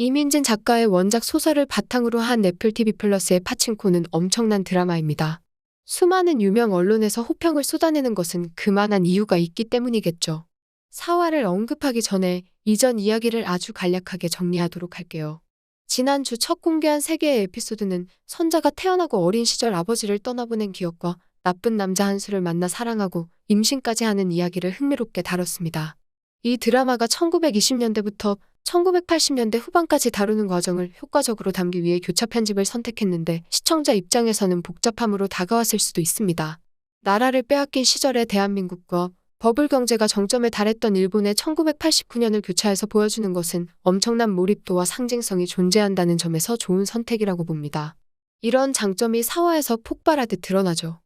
이민진 작가의 원작 소설을 바탕으로 한 애플 TV 플러스의 파친코는 엄청난 드라마입니다. 수많은 유명 언론에서 호평을 쏟아내는 것은 그만한 이유가 있기 때문이겠죠. 사화를 언급하기 전에 이전 이야기를 아주 간략하게 정리하도록 할게요. 지난주 첫 공개한 3개의 에피소드는 선자가 태어나고 어린 시절 아버지를 떠나보낸 기억과 나쁜 남자 한수를 만나 사랑하고 임신까지 하는 이야기를 흥미롭게 다뤘습니다. 이 드라마가 1920년대부터 1980년대 후반까지 다루는 과정을 효과적으로 담기 위해 교차 편집을 선택했는데 시청자 입장에서는 복잡함으로 다가왔을 수도 있습니다. 나라를 빼앗긴 시절의 대한민국과 버블 경제가 정점에 달했던 일본의 1989년을 교차해서 보여주는 것은 엄청난 몰입도와 상징성이 존재한다는 점에서 좋은 선택이라고 봅니다. 이런 장점이 사화에서 폭발하듯 드러나죠.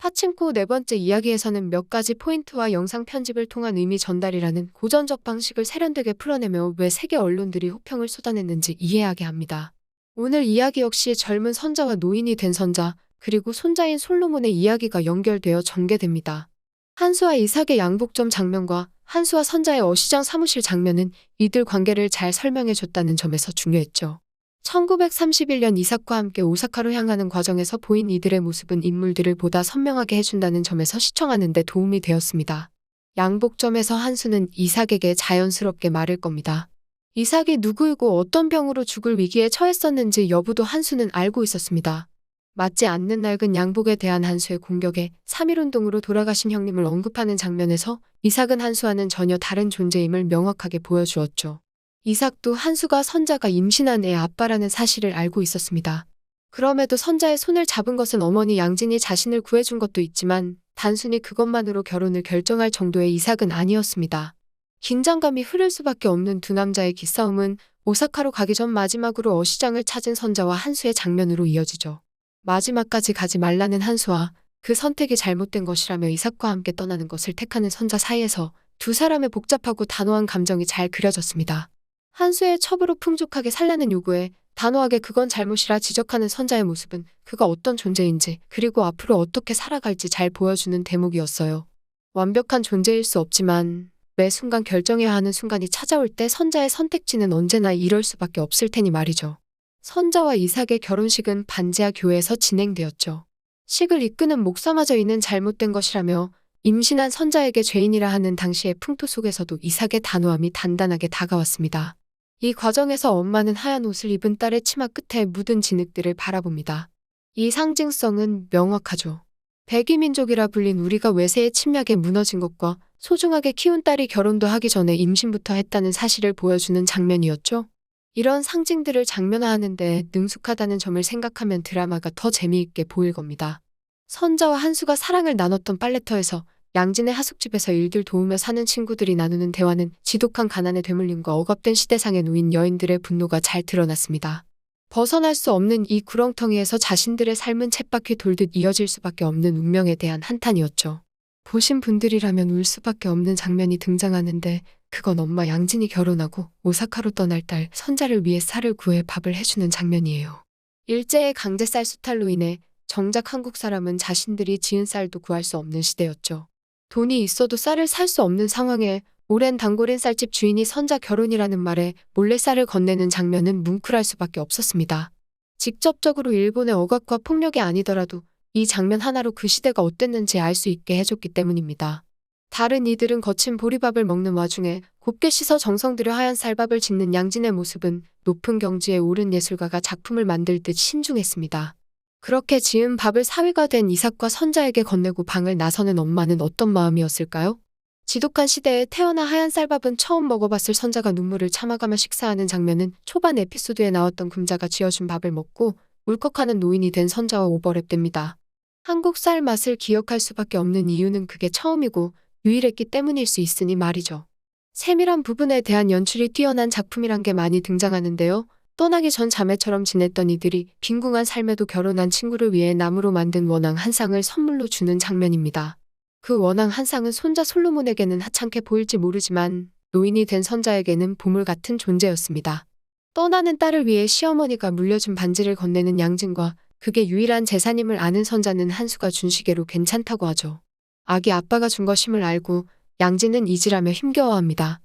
파친코 4번째 이야기에서는 몇 가지 포인트와 영상 편집을 통한 의미 전달이라는 고전적 방식을 세련되게 풀어내며 왜 세계 언론들이 호평을 쏟아냈는지 이해하게 합니다. 오늘 이야기 역시 젊은 선자와 노인이 된 선자, 그리고 손자인 솔로몬의 이야기가 연결되어 전개됩니다. 한수와 이삭의 양복점 장면과 한수와 선자의 어시장 사무실 장면은 이들 관계를 잘 설명해줬다는 점에서 중요했죠. 1931년 이삭과 함께 오사카로 향하는 과정에서 보인 이들의 모습은 인물들을 보다 선명하게 해준다는 점에서 시청하는 데 도움이 되었습니다. 양복점에서 한수는 이삭에게 자연스럽게 말할 겁니다. 이삭이 누구이고 어떤 병으로 죽을 위기에 처했었는지 여부도 한수는 알고 있었습니다. 맞지 않는 낡은 양복에 대한 한수의 공격에 3.1운동으로 돌아가신 형님을 언급하는 장면에서 이삭은 한수와는 전혀 다른 존재임을 명확하게 보여주었죠. 이삭도 한수가 선자가 임신한 애 아빠라는 사실을 알고 있었습니다. 그럼에도 선자의 손을 잡은 것은 어머니 양진이 자신을 구해준 것도 있지만 단순히 그것만으로 결혼을 결정할 정도의 이삭은 아니었습니다. 긴장감이 흐를 수밖에 없는 두 남자의 기싸움은 오사카로 가기 전 마지막으로 어시장을 찾은 선자와 한수의 장면으로 이어지죠. 마지막까지 가지 말라는 한수와 그 선택이 잘못된 것이라며 이삭과 함께 떠나는 것을 택하는 선자 사이에서 두 사람의 복잡하고 단호한 감정이 잘 그려졌습니다. 한수의 첩으로 풍족하게 살라는 요구에 단호하게 그건 잘못이라 지적하는 선자의 모습은 그가 어떤 존재인지 그리고 앞으로 어떻게 살아갈지 잘 보여주는 대목이었어요. 완벽한 존재일 수 없지만 매 순간 결정해야 하는 순간이 찾아올 때 선자의 선택지는 언제나 이럴 수밖에 없을 테니 말이죠. 선자와 이삭의 결혼식은 반지하 교회에서 진행되었죠. 식을 이끄는 목사마저 이는 잘못된 것이라며 임신한 선자에게 죄인이라 하는 당시의 풍토 속에서도 이삭의 단호함이 단단하게 다가왔습니다. 이 과정에서 엄마는 하얀 옷을 입은 딸의 치마 끝에 묻은 진흙들을 바라봅니다. 이 상징성은 명확하죠. 백이민족이라 불린 우리가 외세의 침략에 무너진 것과 소중하게 키운 딸이 결혼도 하기 전에 임신부터 했다는 사실을 보여주는 장면이었죠. 이런 상징들을 장면화하는데 능숙하다는 점을 생각하면 드라마가 더 재미있게 보일 겁니다. 선자와 한수가 사랑을 나눴던 빨래터에서 양진의 하숙집에서 일들 도우며 사는 친구들이 나누는 대화는 지독한 가난의 되물림과 억압된 시대상에 놓인 여인들의 분노가 잘 드러났습니다. 벗어날 수 없는 이 구렁텅이에서 자신들의 삶은 쳇바퀴 돌듯 이어질 수밖에 없는 운명에 대한 한탄이었죠. 보신 분들이라면 울 수밖에 없는 장면이 등장하는데 그건 엄마 양진이 결혼하고 오사카로 떠날 딸 선자를 위해 쌀을 구해 밥을 해주는 장면이에요. 일제의 강제 쌀 수탈로 인해 정작 한국 사람은 자신들이 지은 쌀도 구할 수 없는 시대였죠. 돈이 있어도 쌀을 살 수 없는 상황에 오랜 단골인 쌀집 주인이 선자 결혼이라는 말에 몰래 쌀을 건네는 장면은 뭉클할 수밖에 없었습니다. 직접적으로 일본의 억압과 폭력이 아니더라도 이 장면 하나로 그 시대가 어땠는지 알 수 있게 해줬기 때문입니다. 다른 이들은 거친 보리밥을 먹는 와중에 곱게 씻어 정성 들여 하얀 쌀밥을 짓는 양진의 모습은 높은 경지에 오른 예술가가 작품을 만들 듯 신중했습니다. 그렇게 지은 밥을 사위가 된 이삭과 선자에게 건네고 방을 나서는 엄마는 어떤 마음이었을까요? 지독한 시대에 태어나 하얀 쌀밥은 처음 먹어봤을 선자가 눈물을 참아가며 식사하는 장면은 초반 에피소드에 나왔던 금자가 쥐어준 밥을 먹고 울컥하는 노인이 된 선자와 오버랩됩니다. 한국 쌀 맛을 기억할 수밖에 없는 이유는 그게 처음이고 유일했기 때문일 수 있으니 말이죠. 세밀한 부분에 대한 연출이 뛰어난 작품이란 게 많이 등장하는데요. 떠나기 전 자매처럼 지냈던 이들이 빈궁한 삶에도 결혼한 친구를 위해 나무로 만든 원앙 한 쌍을 선물로 주는 장면입니다. 그 원앙 한 쌍은 손자 솔로몬에게는 하찮게 보일지 모르지만 노인이 된 선자에게는 보물 같은 존재였습니다. 떠나는 딸을 위해 시어머니가 물려준 반지를 건네는 양진과 그게 유일한 재산임을 아는 선자는 한수가 준 시계로 괜찮다고 하죠. 아기 아빠가 준 것임을 알고 양진은 잊으라며 힘겨워합니다.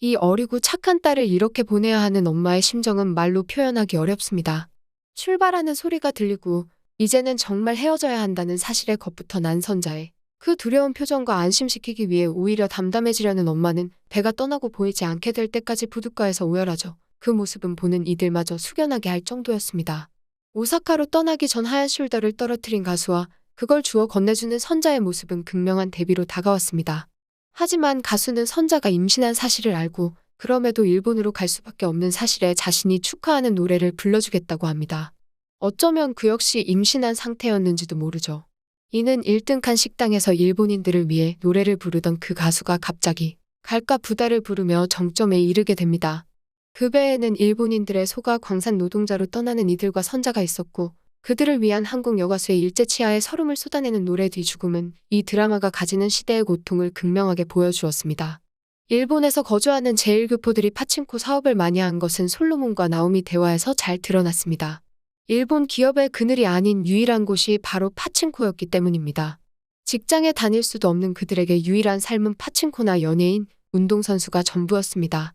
이 어리고 착한 딸을 이렇게 보내야 하는 엄마의 심정은 말로 표현하기 어렵습니다. 출발하는 소리가 들리고 이제는 정말 헤어져야 한다는 사실에 겁부터 난 선자의 그 두려운 표정과 안심시키기 위해 오히려 담담해지려는 엄마는 배가 떠나고 보이지 않게 될 때까지 부둣가에서 오열하죠. 그 모습은 보는 이들마저 숙연하게 할 정도였습니다. 오사카로 떠나기 전 하얀 숄더를 떨어뜨린 가수와 그걸 주워 건네주는 선자의 모습은 극명한 대비로 다가왔습니다. 하지만 가수는 선자가 임신한 사실을 알고 그럼에도 일본으로 갈 수밖에 없는 사실에 자신이 축하하는 노래를 불러주겠다고 합니다. 어쩌면 그 역시 임신한 상태였는지도 모르죠. 이는 1등칸 식당에서 일본인들을 위해 노래를 부르던 그 가수가 갑자기 갈까 부다를 부르며 정점에 이르게 됩니다. 그 배에는 일본인들의 소가 광산 노동자로 떠나는 이들과 선자가 있었고 그들을 위한 한국 여가수의 일제치하에 서름을 쏟아내는 노래 뒤 죽음은 이 드라마가 가지는 시대의 고통을 극명하게 보여주었습니다. 일본에서 거주하는 제1교포들이 파친코 사업을 많이 한 것은 솔로몬과 나오미 대화에서 잘 드러났습니다. 일본 기업의 그늘이 아닌 유일한 곳이 바로 파친코였기 때문입니다. 직장에 다닐 수도 없는 그들에게 유일한 삶은 파친코나 연예인, 운동선수가 전부였습니다.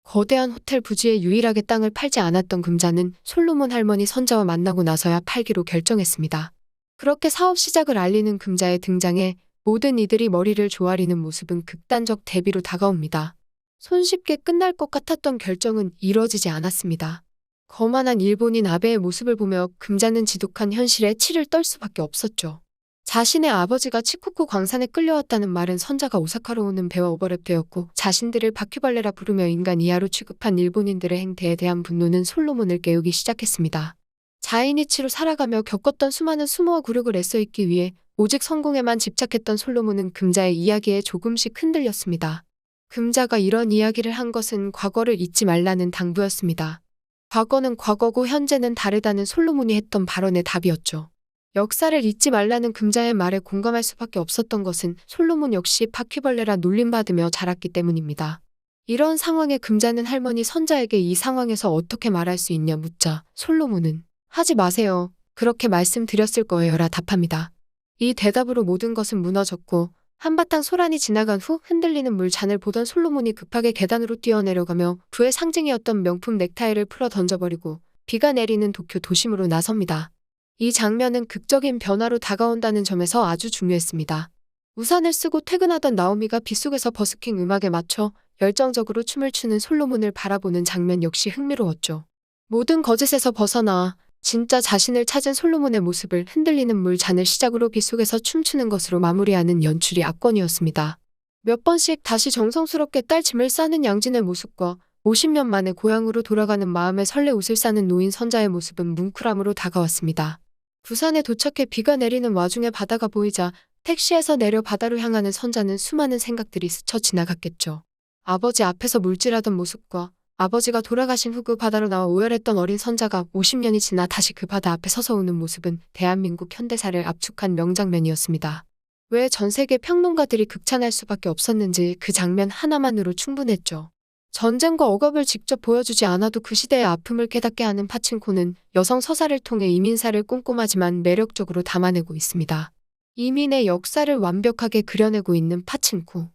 거대한 호텔 부지에 유일하게 땅을 팔지 않았던 금자는 솔로몬 할머니 선자와 만나고 나서야 팔기로 결정했습니다. 그렇게 사업 시작을 알리는 금자의 등장에 모든 이들이 머리를 조아리는 모습은 극단적 대비로 다가옵니다. 손쉽게 끝날 것 같았던 결정은 이뤄지지 않았습니다. 거만한 일본인 아베의 모습을 보며 금자는 지독한 현실에 치를 떨 수밖에 없었죠. 자신의 아버지가 치코쿠 광산에 끌려왔다는 말은 선자가 오사카로 오는 배와 오버랩되었고 자신들을 바퀴벌레라 부르며 인간 이하로 취급한 일본인들의 행태에 대한 분노는 솔로몬을 깨우기 시작했습니다. 자인이치로 살아가며 겪었던 수많은 수모와 굴욕을 애써 잊기 위해 오직 성공에만 집착했던 솔로몬은 금자의 이야기에 조금씩 흔들렸습니다. 금자가 이런 이야기를 한 것은 과거를 잊지 말라는 당부였습니다. 과거는 과거고 현재는 다르다는 솔로몬이 했던 발언의 답이었죠. 역사를 잊지 말라는 금자의 말에 공감할 수밖에 없었던 것은 솔로몬 역시 바퀴벌레라 놀림받으며 자랐기 때문입니다. 이런 상황에 금자는 할머니 선자에게 이 상황에서 어떻게 말할 수 있냐 묻자 솔로몬은 하지 마세요. 그렇게 말씀드렸을 거예요라 답합니다. 이 대답으로 모든 것은 무너졌고 한바탕 소란이 지나간 후 흔들리는 물잔을 보던 솔로몬이 급하게 계단으로 뛰어내려가며 부의 상징이었던 명품 넥타이를 풀어 던져버리고 비가 내리는 도쿄 도심으로 나섭니다. 이 장면은 극적인 변화로 다가온다는 점에서 아주 중요했습니다. 우산을 쓰고 퇴근하던 나오미가 빗속에서 버스킹 음악에 맞춰 열정적으로 춤을 추는 솔로몬을 바라보는 장면 역시 흥미로웠죠. 모든 거짓에서 벗어나 진짜 자신을 찾은 솔로몬의 모습을 흔들리는 물잔을 시작으로 빗속에서 춤추는 것으로 마무리하는 연출이 압권이었습니다. 몇 번씩 다시 정성스럽게 딸 짐을 싸는 양진의 모습과 50년 만에 고향으로 돌아가는 마음에 설레 웃을 싸는 노인 선자의 모습은 뭉클함으로 다가왔습니다. 부산에 도착해 비가 내리는 와중에 바다가 보이자 택시에서 내려 바다로 향하는 선자는 수많은 생각들이 스쳐 지나갔겠죠. 아버지 앞에서 물질하던 모습과 아버지가 돌아가신 후 그 바다로 나와 오열했던 어린 선자가 50년이 지나 다시 그 바다 앞에 서서 우는 모습은 대한민국 현대사를 압축한 명장면이었습니다. 왜 전 세계 평론가들이 극찬할 수밖에 없었는지 그 장면 하나만으로 충분했죠. 전쟁과 억압을 직접 보여주지 않아도 그 시대의 아픔을 깨닫게 하는 파친코는 여성 서사를 통해 이민사를 꼼꼼하지만 매력적으로 담아내고 있습니다. 이민의 역사를 완벽하게 그려내고 있는 파친코.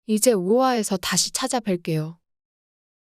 이제 5화에서 다시 찾아뵐게요.